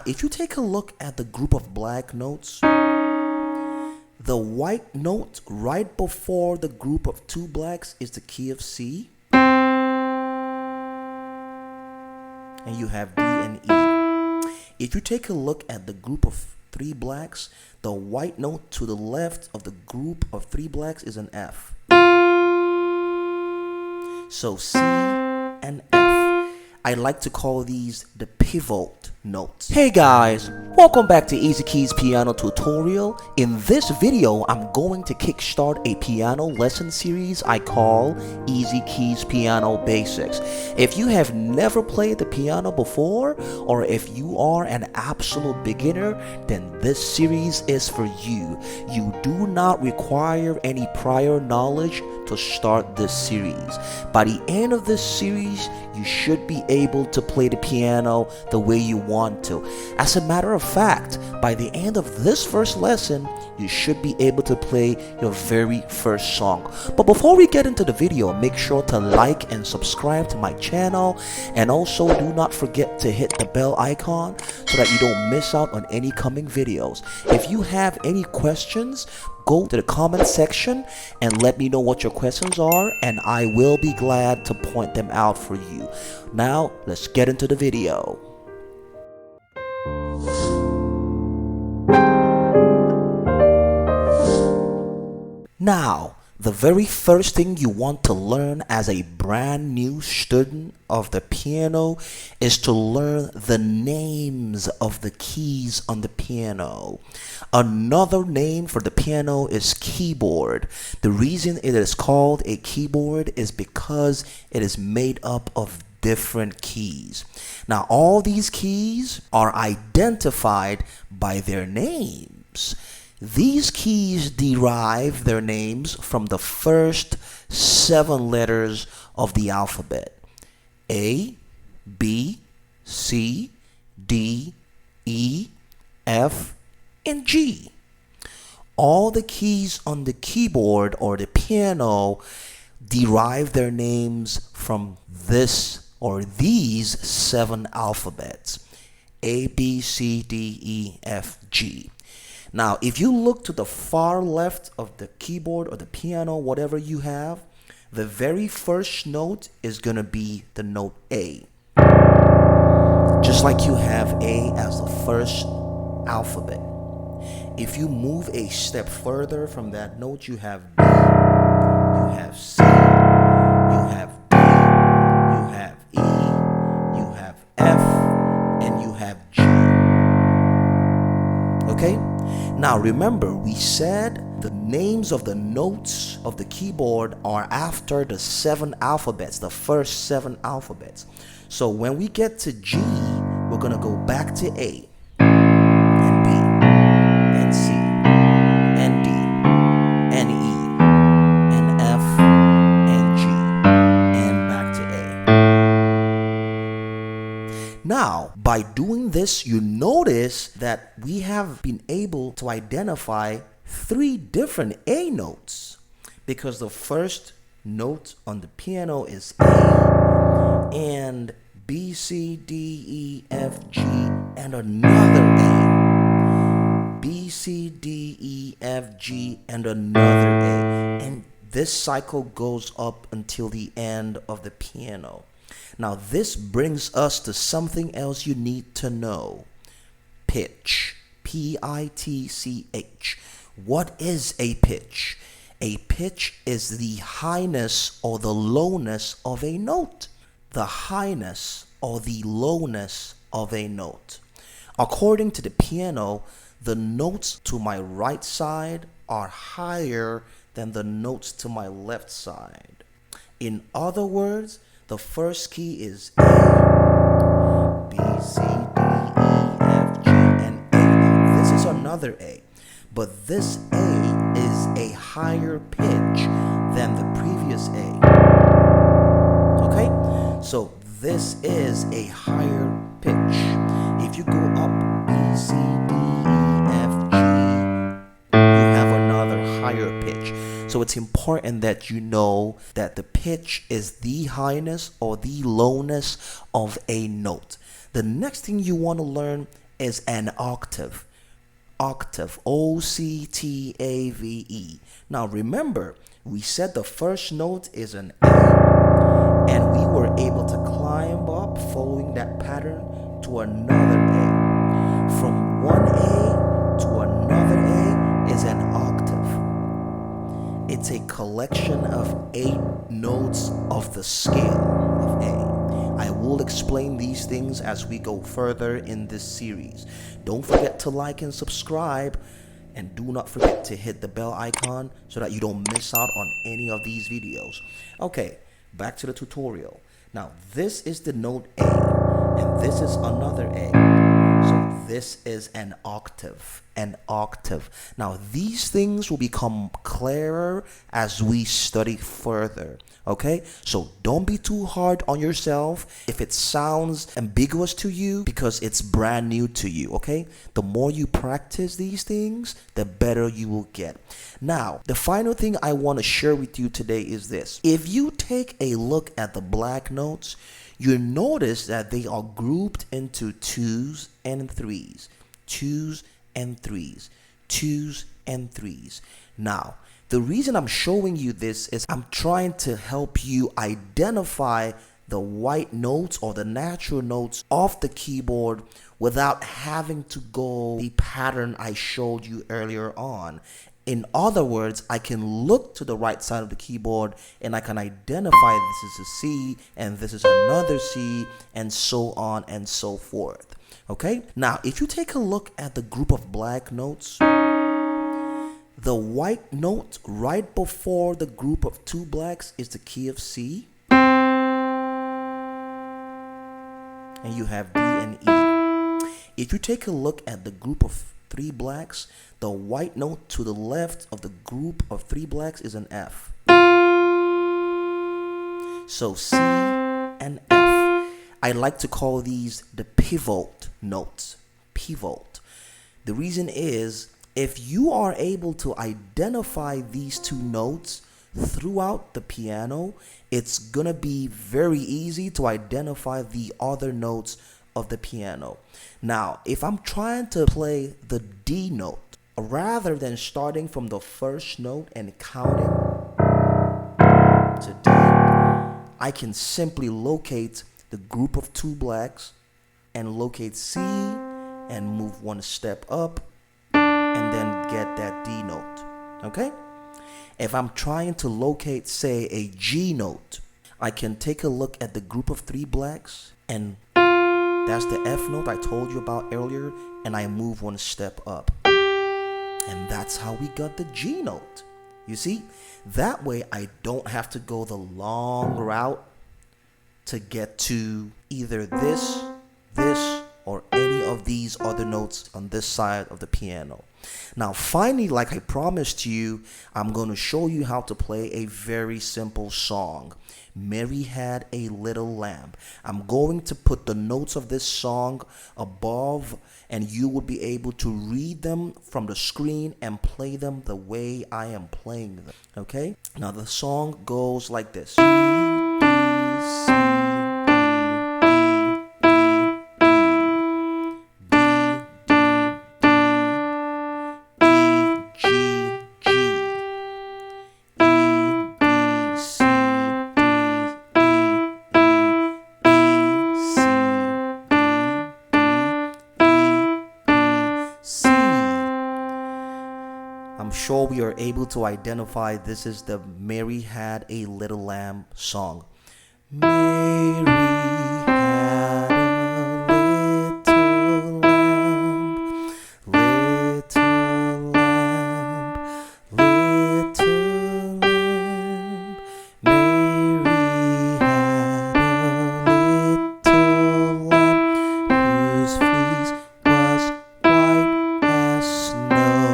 if you take a look at the group of black notes, the white note right before the group of two blacks is the key of C. And you have D and E. If you take a look at the group of three blacks, the white note to the left of the group of three blacks is an F. So C and F. I like to call these the pivot notes. Hey guys, welcome back to Easy Keys Piano Tutorial. In this video, I'm going to kickstart a piano lesson series I call Easy Keys Piano Basics. If you have never played the piano before, or if you are an absolute beginner, then this series is for you. You do not require any prior knowledge to start this series. By the end of this series, you should be able to play the piano the way you want to. As a matter of fact, by the end of this first lesson, you should be able to play your very first song. But before we get into the video, make sure to like and subscribe to my channel, and also do not forget to hit the bell icon so that you don't miss out on any coming videos. If you have any questions, go to the comment section and let me know what your questions are, and I will be glad to point them out for you. Now, let's get into the video. Now, the very first thing you want to learn as a brand new student of the piano is to learn the names of the keys on the piano. Another name for the piano is keyboard. The reason it is called a keyboard is because it is made up of different keys. Now, all these keys are identified by their names. These keys derive their names from the first 7 letters of the alphabet: A, B, C, D, E, F, and G. All the keys on the keyboard or the piano derive their names from this or these 7 alphabets: A, B, C, D, E, F, G. Now, if you look to the far left of the keyboard or the piano, whatever you have, the very first note is going to be the note A. Just like you have A as the first alphabet. If you move a step further from that note, you have B, you have C, you have D, you have E, you have F, and you have G. Okay? Now remember, we said the names of the notes of the keyboard are after the 7 alphabets, the first 7 alphabets. So when we get to G, we're going to go back to A, and B, and C, and D, and E, and F, and G, and back to A. Now, by doing this, you notice that we have been able to identify 3 different A notes, because the first note on the piano is A, and B, C, D, E, F, G, and another A. B, C, D, E, F, G, and another A. And this cycle goes up until the end of the piano. Now, this brings us to something else you need to know. Pitch. P-I-T-C-H. What is a pitch? A pitch is the highness or the lowness of a note. The highness or the lowness of a note. According to the piano, the notes to my right side are higher than the notes to my left side. In other words, the first key is A, B, C, D, E, F, G, and A. Now, this is another A, but this A is a higher pitch than the previous A. Okay? So this is a higher pitch. If you go up B, C, D, E, F, G, you have another higher pitch. So it's important that you know that the pitch is the highness or the lowness of a note. The next thing you want to learn is an octave. Octave, Octave. Now remember, we said the first note is an A, and we were able to climb up following that pattern to another A. From one A to another A is an octave. It's a collection of 8 notes of the scale of A. I will explain these things as we go further in this series. Don't forget to like and subscribe, and do not forget to hit the bell icon so that you don't miss out on any of these videos. Okay, back to the tutorial. Now this is the note A, and this is another A. So this is an octave. Now these things will become clearer as we study further. Okay, so don't be too hard on yourself if it sounds ambiguous to you because it's brand new to you. Okay, the more you practice these things, the better you will get. Now, the final thing I want to share with you today is this. If you take a look at the black notes, you notice that they are grouped into 2s and 3s, 2s and 3s, 2s and 3s. Now, the reason I'm showing you this is I'm trying to help you identify the white notes or the natural notes off the keyboard without having to go the pattern I showed you earlier on. In other words, I can look to the right side of the keyboard and I can identify this is a C and this is another C and so on and so forth. Okay? Now, if you take a look at the group of black notes, the white note right before the group of 2 blacks is the key of C. And you have D and E. If you take a look at the group of 3 blacks, the white note to the left of the group of 3 blacks is an F. So C and F. I like to call these the pivot notes. Pivot. The reason is, if you are able to identify these 2 notes throughout the piano, it's gonna be very easy to identify the other notes of the piano. Now, if I'm trying to play the D note, rather than starting from the first note and counting to D, I can simply locate the group of 2 blacks and locate C and move 1 step up and then get that D note. Okay? If I'm trying to locate, say, a G note, I can take a look at the group of 3 blacks, and that's the F note I told you about earlier, and I move 1 step up. And that's how we got the G note. You see? That way I don't have to go the long route to get to either this, or any of these other notes on this side of the piano. Now finally, like I promised you, I'm going to show you how to play a very simple song. Mary Had a Little Lamb. I'm going to put the notes of this song above, and you will be able to read them from the screen and play them the way I am playing them. Okay? Now the song goes like this. C, D, C, I'm sure we are able to identify this is the Mary Had a Little Lamb song. Mary had a little lamb, little lamb, little lamb. Mary had a little lamb whose fleece was white as snow.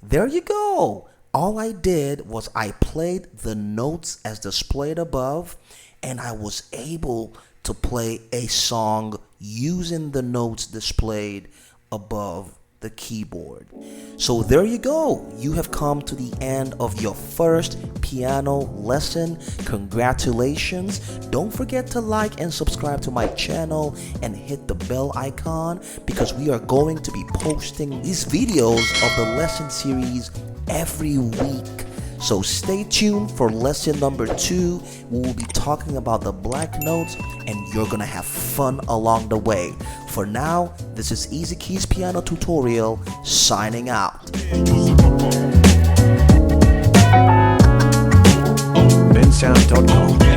There you go. All I did was I played the notes as displayed above, and I was able to play a song using the notes displayed above the keyboard. So there you go. You have come to the end of your first piano lesson. Congratulations. Don't forget to like and subscribe to my channel and hit the bell icon, because we are going to be posting these videos of the lesson series every week. So stay tuned for lesson number 2. We will be talking about the black notes, and you're gonna have fun along the way. For now, this is Easy Keys Piano Tutorial signing out. bensound.com